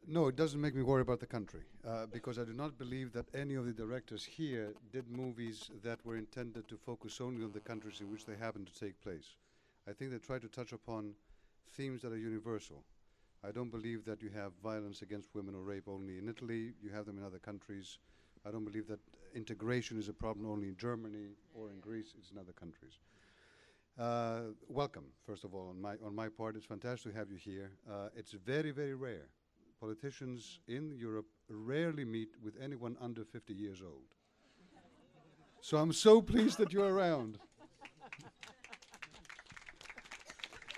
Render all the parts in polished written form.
No, it doesn't make me worry about the country, because I do not believe that any of the directors here did movies that were intended to focus only on the countries in which they happen to take place. I think they try to touch upon themes that are universal. I don't believe that you have violence against women or rape only in Italy. You have them in other countries. I don't believe that integration is a problem only in Germany or in Greece. It's in other countries. Welcome, first of all, on my part. It's fantastic to have you here. It's very, very rare. Politicians in Europe rarely meet with anyone under 50 years old. So I'm so pleased that you're around.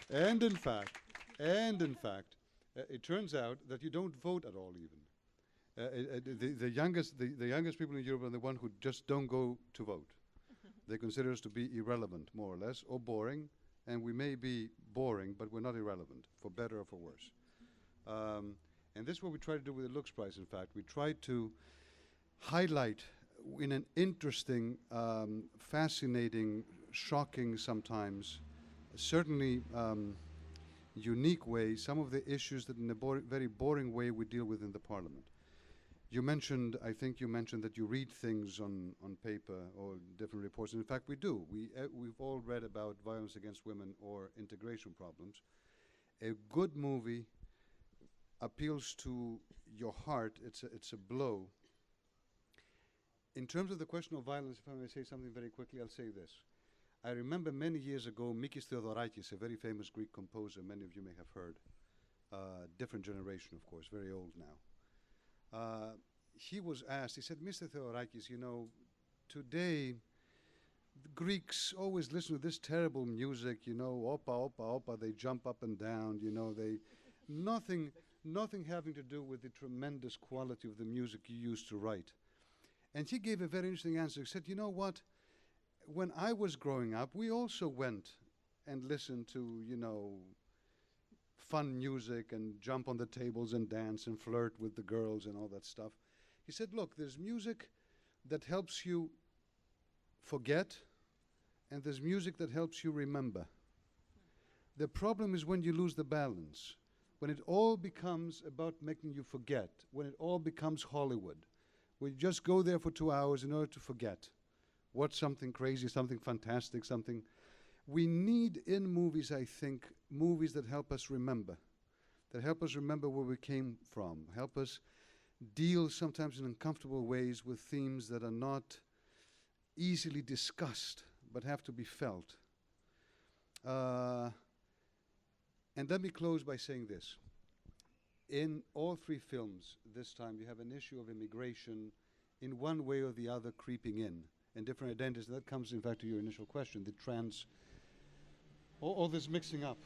And in fact, it turns out that you don't vote at all even. The youngest people in Europe are the ones who just don't go to vote. They consider us to be irrelevant, more or less, or boring, and we may be boring, but we're not irrelevant, for better or for worse. And this is what we try to do with the LUX Prize, in fact. We try to highlight in an interesting, fascinating, shocking sometimes, certainly unique way, some of the issues that in a very boring way we deal with in the Parliament. You mentioned, I think you mentioned that you read things on paper or different reports. And in fact, we do. We've all read about violence against women or integration problems. A good movie appeals to your heart. It's a blow. In terms of the question of violence, if I may say something very quickly, I'll say this. I remember many years ago, Mikis Theodorakis, a very famous Greek composer, many of you may have heard, different generation, of course, very old now. He was asked, he said, Mr. Theodorakis, you know, today the Greeks always listen to this terrible music, you know, opa, opa, opa, they jump up and down, you know, nothing having to do with the tremendous quality of the music you used to write. And he gave a very interesting answer. He said, you know what, when I was growing up, we also went and listened to, you know, fun music and jump on the tables and dance and flirt with the girls and all that stuff. He said, look, there's music that helps you forget, and there's music that helps you remember. The problem is when you lose the balance, when it all becomes about making you forget, when it all becomes Hollywood, when you just go there for 2 hours in order to forget, watch something crazy, something fantastic, something. We need in movies, I think, movies that help us remember where we came from, help us deal sometimes in uncomfortable ways with themes that are not easily discussed, but have to be felt. And let me close by saying this. In all three films this time, you have an issue of immigration in one way or the other creeping in, and different identities. That comes, in fact, to your initial question, the trans, all this mixing up,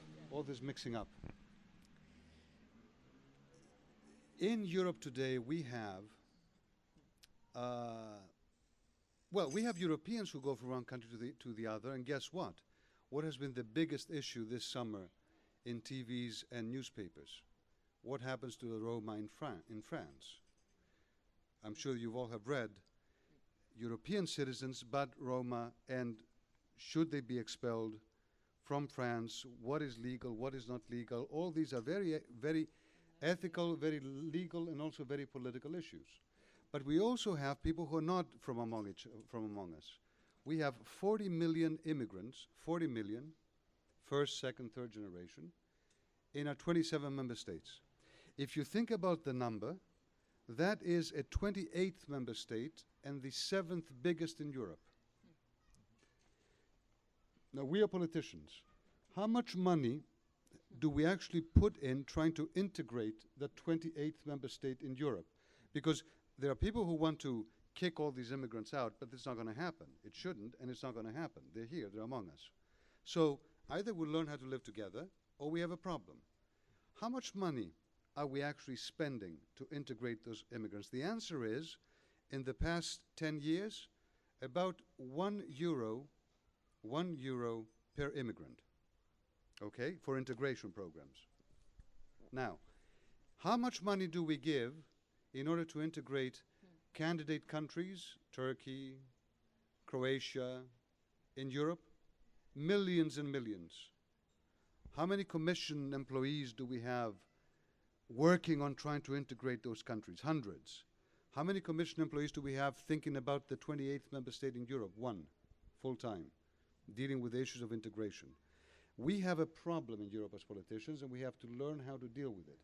In Europe today, we have, we have Europeans who go from one country to the other, and guess what? What has been the biggest issue this summer in TVs and newspapers? What happens to the Roma in France? I'm sure you all have read European citizens, but Roma, and should they be expelled from France? What is legal? What is not legal? All these are very, very ethical, very legal, and also very political issues. But we also have people who are not from among us. We have 40 million immigrants, 40 million, first, second, third generation, in our 27 member states. If you think about the number, that is a 28th member state and the 7th biggest in Europe. Now, we are politicians. How much money do we actually put in trying to integrate the 28th member state in Europe? Because there are people who want to kick all these immigrants out, but it's not going to happen. It shouldn't, and it's not going to happen. They're here, they're among us. So either we'll learn how to live together, or we have a problem. How much money are we actually spending to integrate those immigrants? The answer is, in the past 10 years, about €1 per immigrant, okay, for integration programs. Now, how much money do we give in order to integrate candidate countries, Turkey, Croatia, in Europe? Millions and millions. How many commission employees do we have working on trying to integrate those countries? Hundreds. How many commission employees do we have thinking about the 28th member state in Europe? One, full-time, dealing with the issues of integration. We have a problem in Europe as politicians, and we have to learn how to deal with it.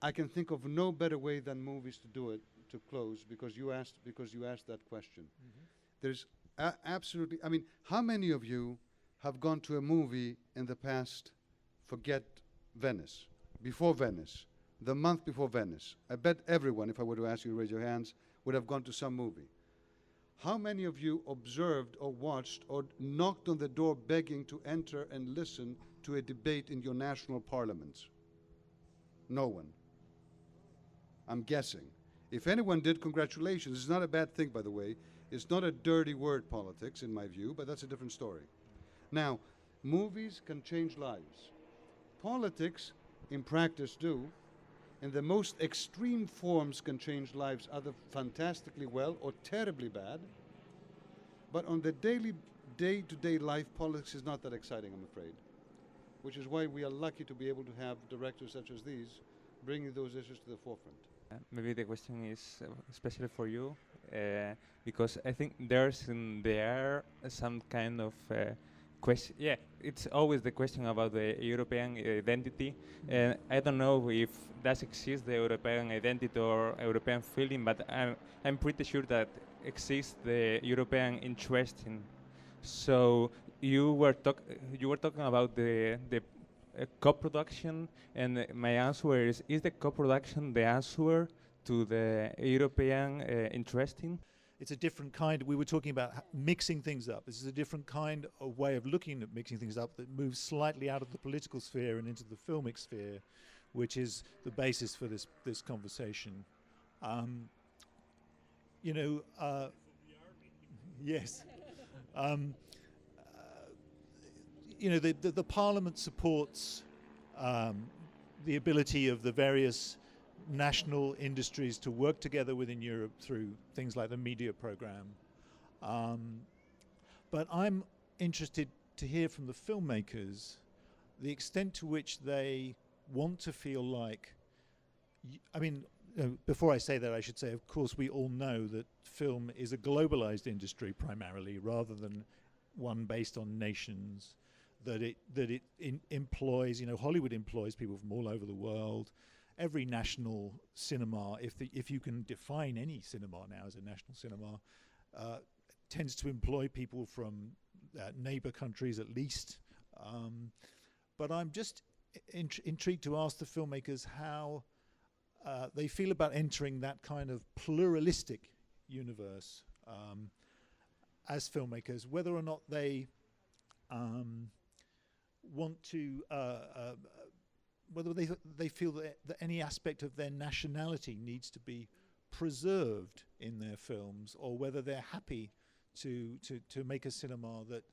I can think of no better way than movies to do it, to close, because you asked that question. There's absolutely, I mean, how many of you have gone to a movie in the past, forget Venice, before Venice, the month before Venice? I bet everyone, if I were to ask you to raise your hands, would have gone to some movie. How many of you observed or watched or knocked on the door begging to enter and listen to a debate in your national parliaments? No one. I'm guessing. If anyone did, congratulations. It's not a bad thing, by the way. It's not a dirty word, politics, in my view, but that's a different story. Now, movies can change lives. Politics, in practice, do. In the most extreme forms can change lives either fantastically well or terribly bad. But on the daily, day-to-day life, politics is not that exciting, I'm afraid. Which is why we are lucky to be able to have directors such as these bringing those issues to the forefront. Maybe the question is especially for you, because I think there's in the air some kind of question. Yeah, it's always the question about the European identity. And I don't know if does exist the European identity or European feeling, but I'm pretty sure that exists the European interest in. So you were talking about the co-production, and my answer is the co-production the answer to the European interesting? It's a different kind. We were talking about mixing things up. This is a different kind of way of looking at mixing things up that moves slightly out of the political sphere and into the filmic sphere, which is the basis for this conversation. Yes. The Parliament supports the ability of the various national industries to work together within Europe through things like the media program. But I'm interested to hear from the filmmakers the extent to which they want to feel like, before I say that, I should say, of course, we all know that film is a globalized industry primarily, rather than one based on nations. That it employs, Hollywood employs people from all over the world. Every national cinema, if you can define any cinema now as a national cinema, tends to employ people from neighbor countries at least. But I'm just intrigued to ask the filmmakers how they feel about entering that kind of pluralistic universe as filmmakers, whether or not they want to, whether they feel that any aspect of their nationality needs to be preserved in their films, or whether they're happy to make a cinema that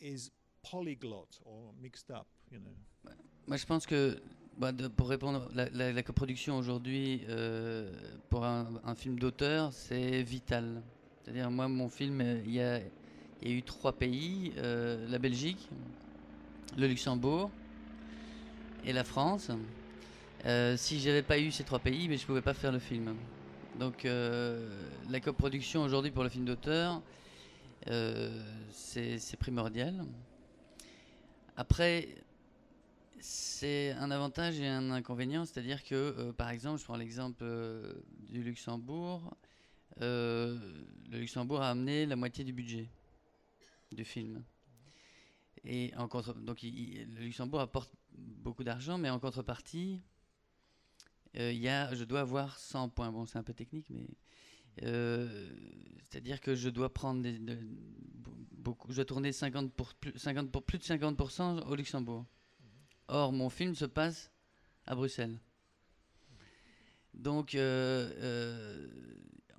is polyglot or mixed up, Moi, je pense que, pour répondre, la coproduction aujourd'hui, pour un film d'auteur, c'est vital. C'est-à-dire, moi, mon film, il y a eu 3 pays, la Belgique, le Luxembourg et la France. Si j'avais pas eu ces 3 pays, mais je pouvais pas faire le film. Donc la coproduction aujourd'hui pour le film d'auteur, c'est primordial. Après, c'est un avantage et un inconvénient, c'est-à-dire que par exemple, je prends l'exemple du Luxembourg. Le Luxembourg a amené la moitié du budget du film. Et donc le Luxembourg apporte beaucoup d'argent, mais en contrepartie, je dois avoir 100 points. Bon, c'est un peu technique, mais c'est-à-dire que je dois prendre je dois tourner plus de 50% au Luxembourg. Or, mon film se passe à Bruxelles. Donc,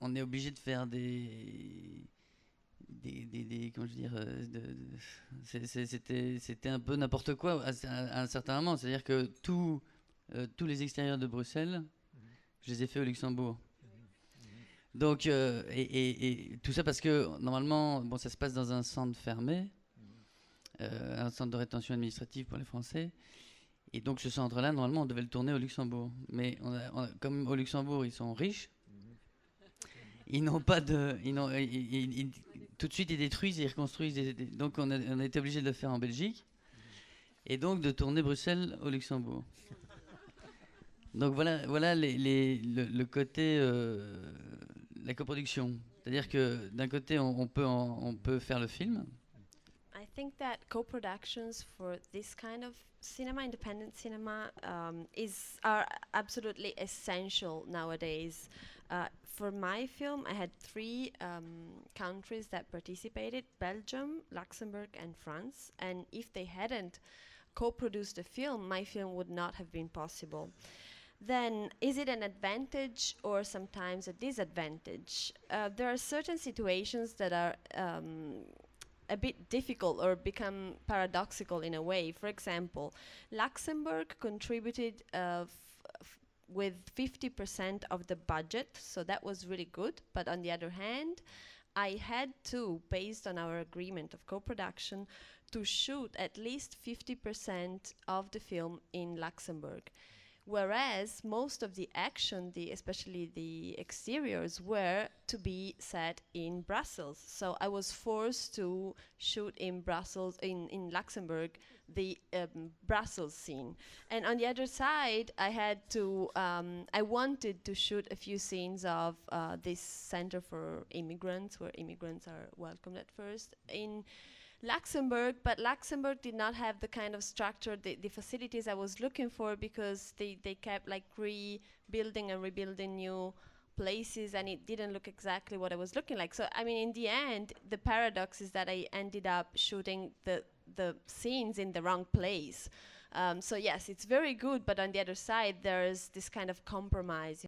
on est obligé de faire comment je veux dire, c'était un peu n'importe quoi à un certain moment. C'est-à-dire que tous les extérieurs de Bruxelles, je les ai faits au Luxembourg. Donc, et tout ça parce que normalement, ça se passe dans un centre fermé, un centre de rétention administrative pour les Français. Et donc ce centre-là, normalement, on devait le tourner au Luxembourg. Mais comme au Luxembourg, ils sont riches, ils n'ont pas de... tout de suite, ils détruisent, ils reconstruisent. Donc on a été obligé de le faire en Belgique. Et donc de tourner Bruxelles au Luxembourg. Donc voilà le côté... la coproduction. C'est-à-dire que d'un côté, on peut faire le film. I think that co-productions for this kind of cinema, independent cinema, are absolutely essential nowadays. For my film, I had 3 countries that participated: Belgium, Luxembourg, and France. And if they hadn't co-produced the film, my film would not have been possible. Then is it an advantage or sometimes a disadvantage? There are certain situations that are a bit difficult or become paradoxical in a way. For example, Luxembourg contributed with 50% of the budget, so that was really good. But on the other hand, I had to, based on our agreement of co-production, to shoot at least 50% of the film in Luxembourg. Whereas most of the action, especially the exteriors, were to be set in Brussels. So I was forced to shoot in Brussels, in Luxembourg, the Brussels scene. And on the other side, I wanted to shoot a few scenes of this center for immigrants, where immigrants are welcomed at first, in Luxembourg, but Luxembourg did not have the kind of structure, the facilities I was looking for, because they kept like rebuilding and rebuilding new places, and it didn't look exactly what I was looking like. So I mean, in the end, the paradox is that I ended up shooting the scenes in the wrong place. So yes, it's very good, but on the other side, there's this kind of compromise.